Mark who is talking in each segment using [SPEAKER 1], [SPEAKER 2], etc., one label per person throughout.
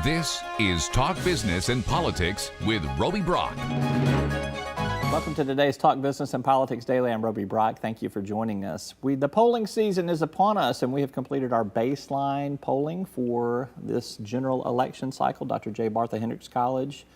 [SPEAKER 1] This is Talk Business and Politics with Roby Brock.
[SPEAKER 2] Welcome to today's Talk Business and Politics Daily. I'm Roby Brock. Thank you for joining us. The polling season is upon us, and we have completed our baseline polling for this general election cycle. Dr. J. Barth of Hendrix College,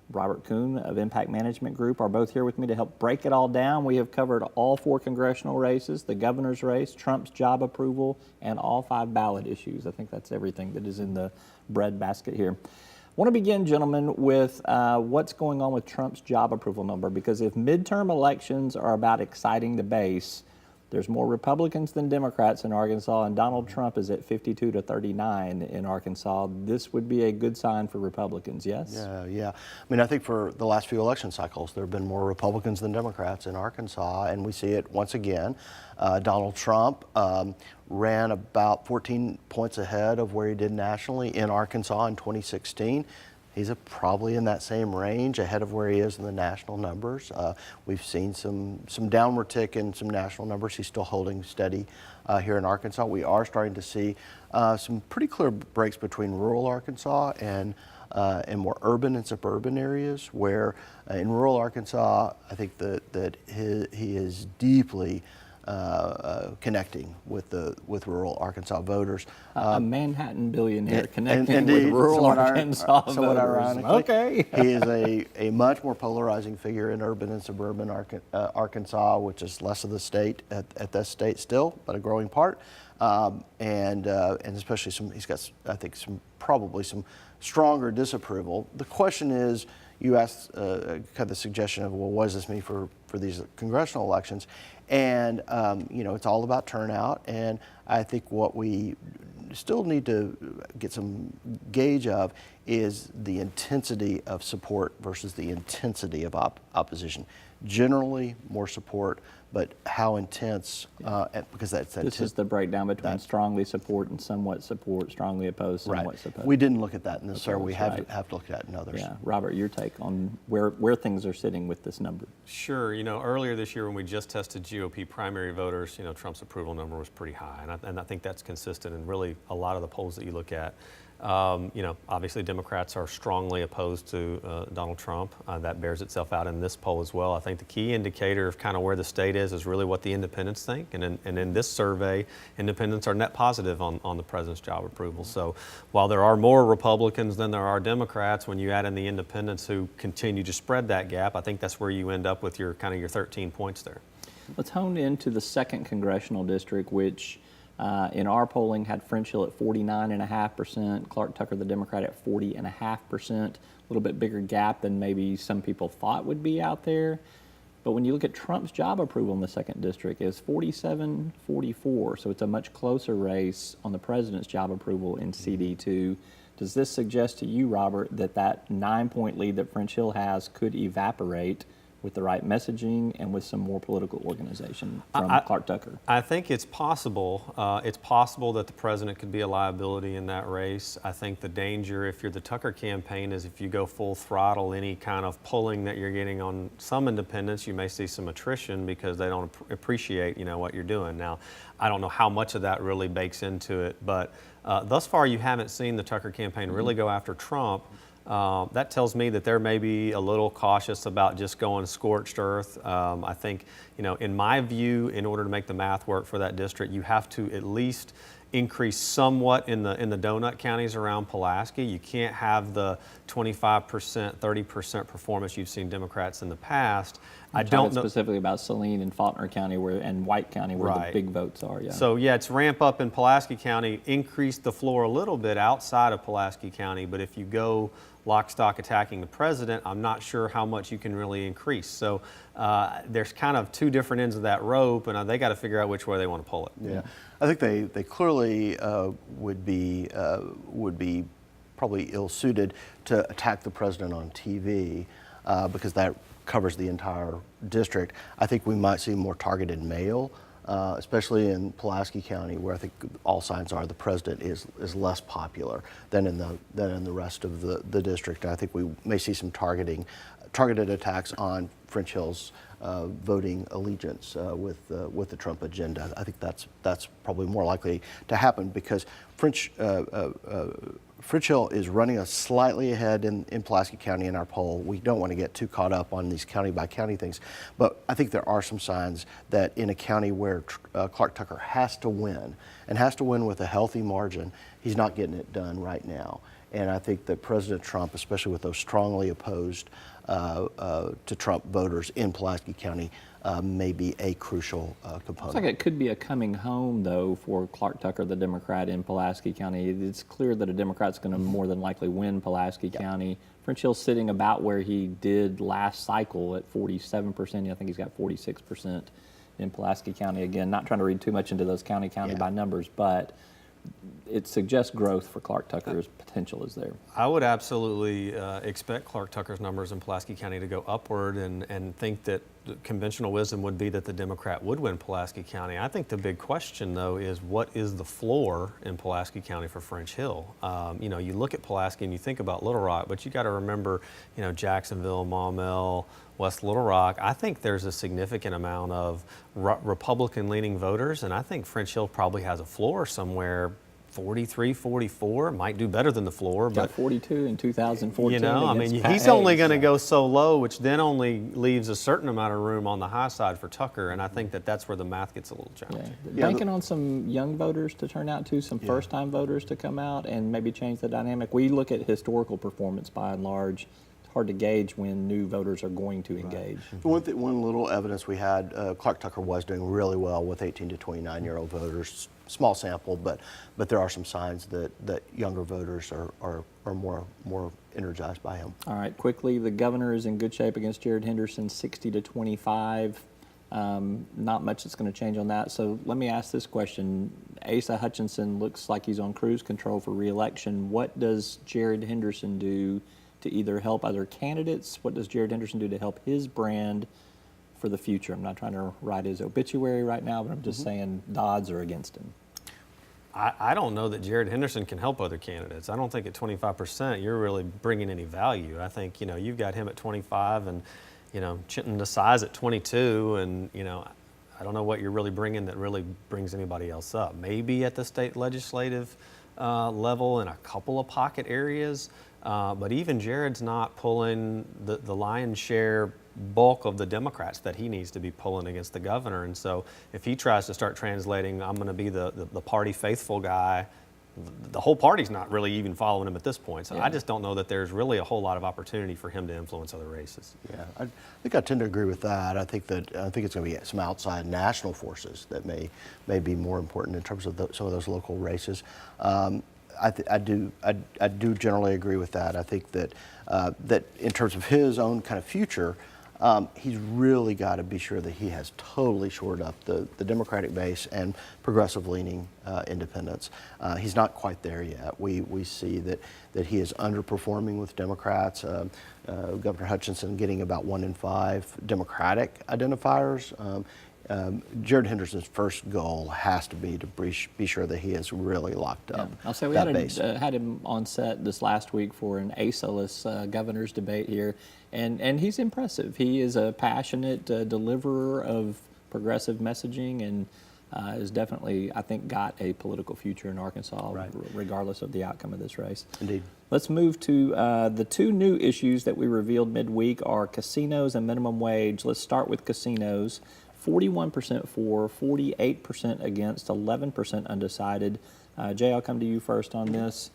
[SPEAKER 2] Robert Coon of Impact Management Group are both here with me to help break it all down. We have covered all 4 congressional races, the governor's race, Trump's job approval, and all 5 ballot issues. I think that's everything that is in the bread basket here. I want to begin, gentlemen, with what's going on with Trump's job approval number, because if midterm elections are about exciting the base, there's more Republicans than Democrats in Arkansas, and Donald Trump is at 52 to 39 in Arkansas. This would be a good sign for Republicans, yes?
[SPEAKER 3] Yeah. I mean, I think for the last few election cycles, there have been more Republicans than Democrats in Arkansas, and we see it once again. Donald Trump ran about 14 points ahead of where he did nationally in Arkansas in 2016. He's probably in that same range, ahead of where he is in the national numbers. We've seen some downward tick in some national numbers. He's still holding steady here in Arkansas. We are starting to see some pretty clear breaks between rural Arkansas and more urban and suburban areas, where in rural Arkansas, I think that he is deeply connecting with rural Arkansas voters.
[SPEAKER 2] A Manhattan billionaire connecting with rural Arkansas voters.
[SPEAKER 3] Somewhat ironically.
[SPEAKER 2] Okay.
[SPEAKER 3] He is a much more polarizing figure in urban and suburban Arkansas, which is less of the state at that state still, but a growing part. And especially he's got, I think, probably some stronger disapproval. The question is, you asked kind of the suggestion of, well, what does this mean for these congressional elections? And, it's all about turnout. And I think what we still need to get some gauge of is the intensity of support versus the intensity of opposition. Generally, more support, but how intense, because that's
[SPEAKER 2] This is the breakdown between strongly support and somewhat support, strongly opposed, somewhat support.
[SPEAKER 3] We didn't look at that in this survey. We have to look at that in others.
[SPEAKER 2] Yeah. Robert, your take on where things are sitting with this number?
[SPEAKER 4] Sure. Earlier this year when we just tested GOP primary voters, Trump's approval number was pretty high. And I think that's consistent in really a lot of the polls that you look at. Obviously Democrats are strongly opposed to Donald Trump. That bears itself out in this poll as well. I think the key indicator of kind of where the state is really what the independents think. And in this survey, independents are net positive on the president's job approval. So while there are more Republicans than there are Democrats, when you add in the independents who continue to spread that gap, I think that's where you end up with your 13 points there.
[SPEAKER 2] Let's hone into the 2nd congressional district, which in our polling had French Hill at 49.5%, Clark Tucker, the Democrat, at 40.5%. A little bit bigger gap than maybe some people thought would be out there. But when you look at Trump's job approval in the 2nd district, it's 47-44, so it's a much closer race on the president's job approval in CD2. Does this suggest to you, Robert, that 9-point lead that French Hill has could evaporate with the right messaging and with some more political organization from Clark Tucker?
[SPEAKER 4] I think it's possible. It's possible that the president could be a liability in that race. I think the danger, if you're the Tucker campaign, is if you go full throttle, any kind of polling that you're getting on some independents, you may see some attrition because they don't appreciate, what you're doing. Now, I don't know how much of that really bakes into it, but thus far you haven't seen the Tucker campaign really go after Trump. That tells me that they're maybe a little cautious about just going scorched earth. I think, in my view, in order to make the math work for that district, you have to at least increase somewhat in the donut counties around Pulaski. You can't have the 25%, 30% performance you've seen Democrats in the past.
[SPEAKER 2] I don't know specifically about Saline and Faulkner County and White County where the big votes are. Yeah.
[SPEAKER 4] So it's ramp up in Pulaski County, increase the floor a little bit outside of Pulaski County, but if you go lock, stock attacking the president, I'm not sure how much you can really increase. So there's kind of 2 different ends of that rope, and they got to figure out which way they want to pull it.
[SPEAKER 3] Yeah, I think they clearly would be probably ill-suited to attack the president on TV because that covers the entire district. I think we might see more targeted mail, especially in Pulaski County, where I think all signs are the president is less popular than in the rest of the district. I think we may see some targeted attacks on French Hill's voting allegiance with the Trump agenda. I think that's probably more likely to happen because French Hill is running us slightly ahead in Pulaski County in our poll. We don't want to get too caught up on these county by county things, but I think there are some signs that in a county where Clark Tucker has to win, and has to win with a healthy margin, he's not getting it done right now. And I think that President Trump, especially with those strongly opposed to Trump voters in Pulaski County, may be a crucial component.
[SPEAKER 2] Looks like it could be a coming home, though, for Clark Tucker, the Democrat in Pulaski County. It's clear that a Democrat's going to more than likely win Pulaski County. French Hill's sitting about where he did last cycle at 47%. I think he's got 46% in Pulaski County. Again, not trying to read too much into those county by numbers, but it suggests growth for Clark Tucker's potential is there.
[SPEAKER 4] I would absolutely expect Clark Tucker's numbers in Pulaski County to go upward, and think that conventional wisdom would be that the Democrat would win Pulaski County. I think the big question, though, is what is the floor in Pulaski County for French Hill? You know, you look at Pulaski and you think about Little Rock, but you got to remember, you know, Jacksonville, Maumelle, West Little Rock. I think there's a significant amount of Republican-leaning voters, and I think French Hill probably has a floor somewhere 43, 44, might do better than the floor.
[SPEAKER 2] Got
[SPEAKER 4] But
[SPEAKER 2] 42 in 2014.
[SPEAKER 4] you know, I mean,
[SPEAKER 2] against Pat
[SPEAKER 4] he's only
[SPEAKER 2] Hayes.
[SPEAKER 4] going to go so low, which then only leaves a certain amount of room on the high side for Tucker, and I think that that's where the math gets a little challenging.
[SPEAKER 2] Banking on some young voters to turn out too, some first-time voters to come out and maybe change the dynamic. We look at historical performance by and large. It's hard to gauge when new voters are going to engage.
[SPEAKER 3] One little evidence we had, Clark Tucker was doing really well with 18 to 29-year-old voters. Small sample, but there are some signs that younger voters are more energized by him.
[SPEAKER 2] All right, quickly, the governor is in good shape against Jared Henderson, 60 to 25. Not much that's going to change on that. So let me ask this question. Asa Hutchinson looks like he's on cruise control for re-election. What does Jared Henderson do to either help other candidates? What does Jared Henderson do to help his brand for the future? I'm not trying to write his obituary right now, but I'm just saying the odds are against him.
[SPEAKER 4] I don't know that Jared Henderson can help other candidates. I don't think at 25% you're really bringing any value. I think, you know, you've got him at 25 and, you know, Chinton Desai's at 22, and, you know, I don't know what you're really bringing that really brings anybody else up. Maybe at the state legislative level in a couple of pocket areas, but even Jared's not pulling the lion's share bulk of the Democrats that he needs to be pulling against the governor. And so if he tries to start translating, I'm going to be the party faithful guy, the whole party's not really even following him at this point. So I just don't know that there's really a whole lot of opportunity for him to influence other races.
[SPEAKER 3] Yeah, I think I tend to agree with that. I think it's going to be some outside national forces that may be more important in terms of some of those local races. I do generally agree with that. I think that that in terms of his own kind of future, he's really got to be sure that he has totally shored up the Democratic base and progressive-leaning independents. He's not quite there yet. We see that he is underperforming with Democrats. Governor Hutchinson getting about 1 in 5 Democratic identifiers. Jared Henderson's first goal has to be to be sure that he is really locked up.
[SPEAKER 2] I'll say we had him on set this last week for an Asa-less governor's debate here, and he's impressive. He is a passionate deliverer of progressive messaging and has definitely, I think, got a political future in Arkansas, regardless of the outcome of this race.
[SPEAKER 3] Indeed.
[SPEAKER 2] Let's move to the two new issues that we revealed midweek are casinos and minimum wage. Let's start with casinos. 41% for, 48% against, 11% undecided. Jay, I'll come to you first on this.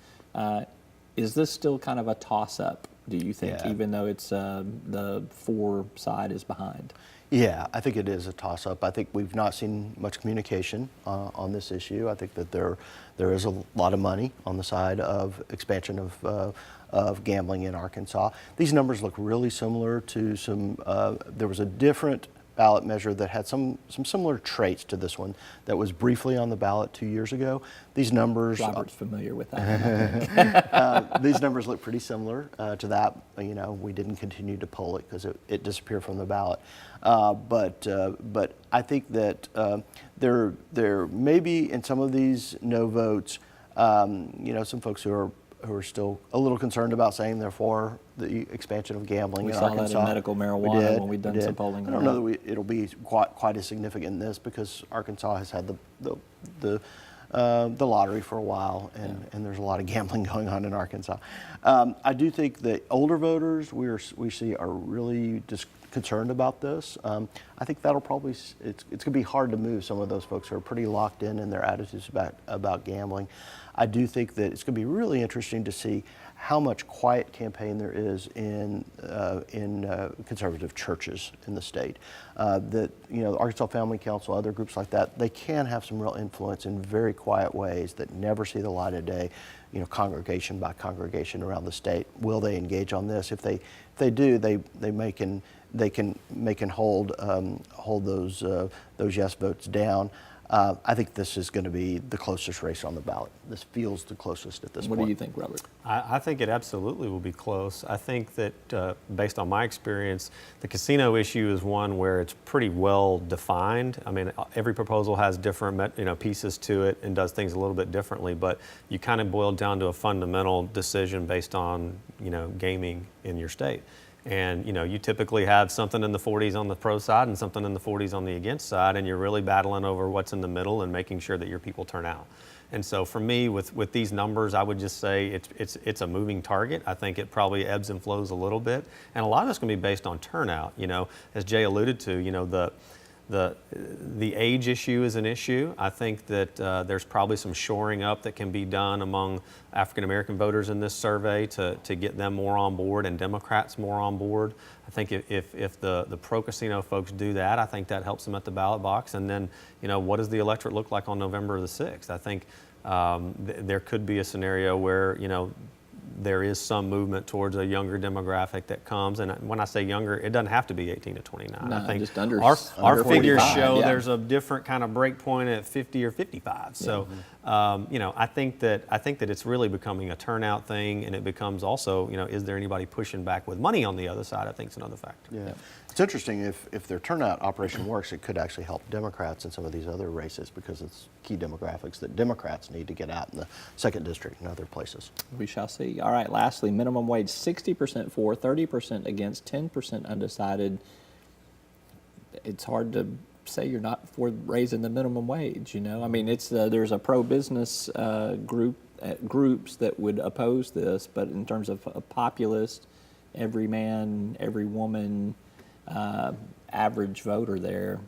[SPEAKER 2] Is this still kind of a toss-up, do you think, even though it's the for side is behind?
[SPEAKER 3] Yeah, I think it is a toss-up. I think we've not seen much communication on this issue. I think that there is a lot of money on the side of expansion of gambling in Arkansas. These numbers look really similar to some, there was a different ballot measure that had some similar traits to this one that was briefly on the ballot 2 years ago. These numbers...
[SPEAKER 2] Robert's familiar with that.
[SPEAKER 3] These numbers look pretty similar to that. You know, we didn't continue to poll it because it disappeared from the ballot. But I think that there may be in some of these no votes, you know, some folks who are still a little concerned about saying they're for the expansion of gambling in Arkansas.
[SPEAKER 2] We saw that in medical marijuana when we've done some polling.
[SPEAKER 3] I don't know that it'll be quite as significant in this because Arkansas has had the the lottery for a while, and there's a lot of gambling going on in Arkansas. I do think that older voters we see are really concerned about this. I think that'll probably, it's going to be hard to move some of those folks who are pretty locked in their attitudes about gambling. I do think that it's going to be really interesting to see how much quiet campaign there is in conservative churches in the state. That, you know, the Arkansas Family Council, other groups like that, they can have some real influence in very quiet ways that never see the light of day, you know, congregation by congregation around the state. Will they engage on this? If they do, they can hold those yes votes down. I think this is going to be the closest race on the ballot. This feels the closest at this point.
[SPEAKER 2] What do you think, Robert?
[SPEAKER 4] I think it absolutely will be close. I think that based on my experience, the casino issue is one where it's pretty well defined. I mean, every proposal has different pieces to it and does things a little bit differently, but you kind of boil down to a fundamental decision based on gaming in your state. And you typically have something in the 40s on the pro side and something in the 40s on the against side, and you're really battling over what's in the middle and making sure that your people turn out. And so for me, with these numbers, I would just say it's a moving target. I think it probably ebbs and flows a little bit, and a lot of it's going to be based on turnout. As Jay alluded to, the age issue is an issue. I think that there's probably some shoring up that can be done among African American voters in this survey to get them more on board and Democrats more on board. I think if the pro-casino folks do that, I think that helps them at the ballot box. And then, what does the electorate look like on November the 6th? I think there could be a scenario where, there is some movement towards a younger demographic that comes. And when I say younger, it doesn't have to be 18 to 29.
[SPEAKER 2] No,
[SPEAKER 4] I think
[SPEAKER 2] just under
[SPEAKER 4] our figures
[SPEAKER 2] 45,
[SPEAKER 4] show
[SPEAKER 2] yeah.
[SPEAKER 4] there's a different kind of break point at 50 or 55. So, I think that it's really becoming a turnout thing, and it becomes also, is there anybody pushing back with money on the other side? I think it's another factor.
[SPEAKER 3] Yeah. It's interesting, if their turnout operation works, it could actually help Democrats in some of these other races because it's key demographics that Democrats need to get out in the 2nd District and other places.
[SPEAKER 2] We shall see. All right, lastly, minimum wage, 60% for, 30% against, 10% undecided. It's hard to say you're not for raising the minimum wage, I mean, it's there's a pro-business groups that would oppose this, but in terms of a populist, every man, every woman, average voter there,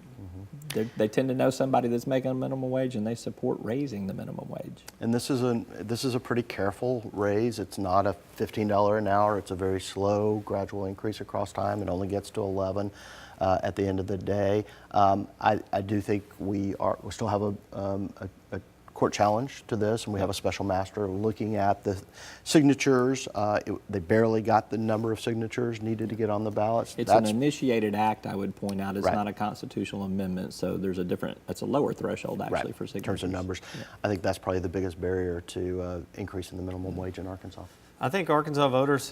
[SPEAKER 2] they tend to know somebody that's making a minimum wage, and they support raising the minimum wage.
[SPEAKER 3] And this is a pretty careful raise. It's not a $15 an hour. It's a very slow, gradual increase across time. It only gets to 11 at the end of the day. I do think we still have a court challenge to this, and we have a special master looking at the signatures. They barely got the number of signatures needed to get on the ballots.
[SPEAKER 2] It's an initiated act, I would point out. It's
[SPEAKER 3] Right.
[SPEAKER 2] not a constitutional amendment, so there's that's a lower threshold actually
[SPEAKER 3] Right.
[SPEAKER 2] for signatures.
[SPEAKER 3] In terms of numbers.
[SPEAKER 2] Yeah.
[SPEAKER 3] I think that's probably the biggest barrier to increasing the minimum wage in Arkansas.
[SPEAKER 4] I think Arkansas voters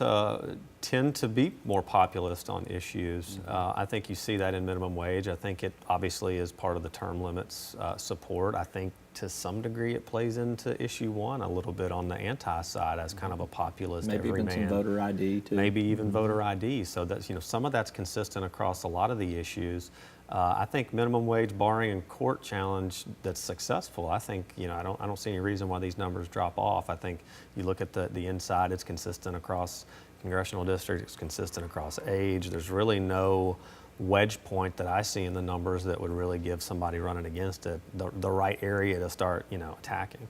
[SPEAKER 4] tend to be more populist on issues. I think you see that in minimum wage. I think it obviously is part of the term limits support. I think to some degree it plays into issue 1 a little bit on the anti side as kind of a populist
[SPEAKER 2] Maybe even
[SPEAKER 4] everyman.
[SPEAKER 2] some voter ID too.
[SPEAKER 4] Maybe even voter ID. So that's some of that's consistent across a lot of the issues. I think minimum wage, barring a court challenge that's successful, I think I don't see any reason why these numbers drop off. I think you look at the inside; it's consistent across congressional districts, it's consistent across age. There's really no wedge point that I see in the numbers that would really give somebody running against it the right area to start attacking.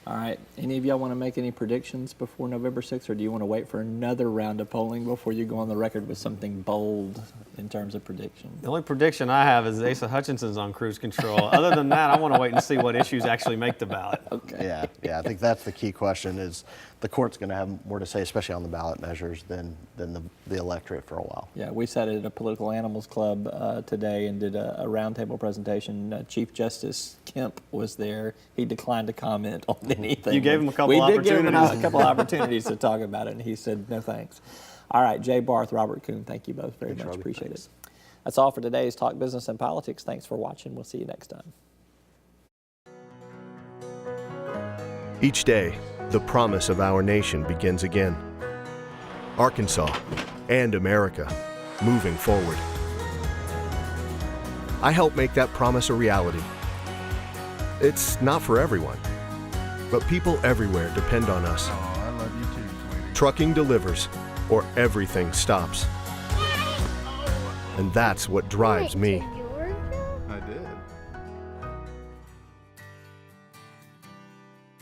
[SPEAKER 2] All right. Any of y'all want to make any predictions before November 6th, or do you want to wait for another round of polling before you go on the record with something bold in terms of prediction?
[SPEAKER 4] The only prediction I have is Asa Hutchinson's on cruise control. Other than that, I want to wait and see what issues actually make the ballot.
[SPEAKER 2] Okay.
[SPEAKER 3] Yeah. I think that's the key question. Is the court's going to have more to say, especially on the ballot measures, than the electorate for a while.
[SPEAKER 2] Yeah, we sat at a Political Animals Club today and did a roundtable presentation. Chief Justice Kemp was there. He declined to comment on anything.
[SPEAKER 4] You gave him a couple
[SPEAKER 2] We
[SPEAKER 4] opportunities.
[SPEAKER 2] did give him a couple opportunities to talk about it, and he said no thanks. All right, Jay Barth, Robert Coon, thank you both very much.
[SPEAKER 3] Robbie.
[SPEAKER 2] Appreciate
[SPEAKER 3] Thanks.
[SPEAKER 2] it. That's all for today's Talk Business and Politics. Thanks for watching. We'll see you next time.
[SPEAKER 5] Each day, the promise of our nation begins again. Arkansas and America, moving forward. I help make that promise a reality. It's not for everyone, but people everywhere depend on us.
[SPEAKER 6] Oh, I love you too, sweetie.
[SPEAKER 5] Trucking delivers, or everything stops. And that's what drives me.
[SPEAKER 6] I did.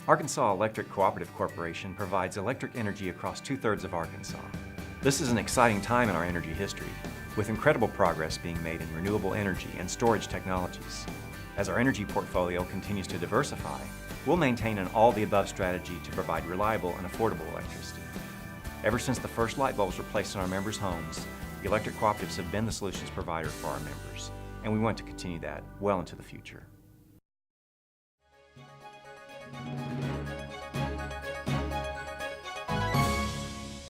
[SPEAKER 7] Arkansas Electric Cooperative Corporation provides electric energy across 2/3 of Arkansas. This is an exciting time in our energy history, with incredible progress being made in renewable energy and storage technologies. As our energy portfolio continues to diversify, we'll maintain an all-the-above strategy to provide reliable and affordable electricity. Ever since the first light bulbs were placed in our members' homes, the electric cooperatives have been the solutions provider for our members, and we want to continue that well into the future.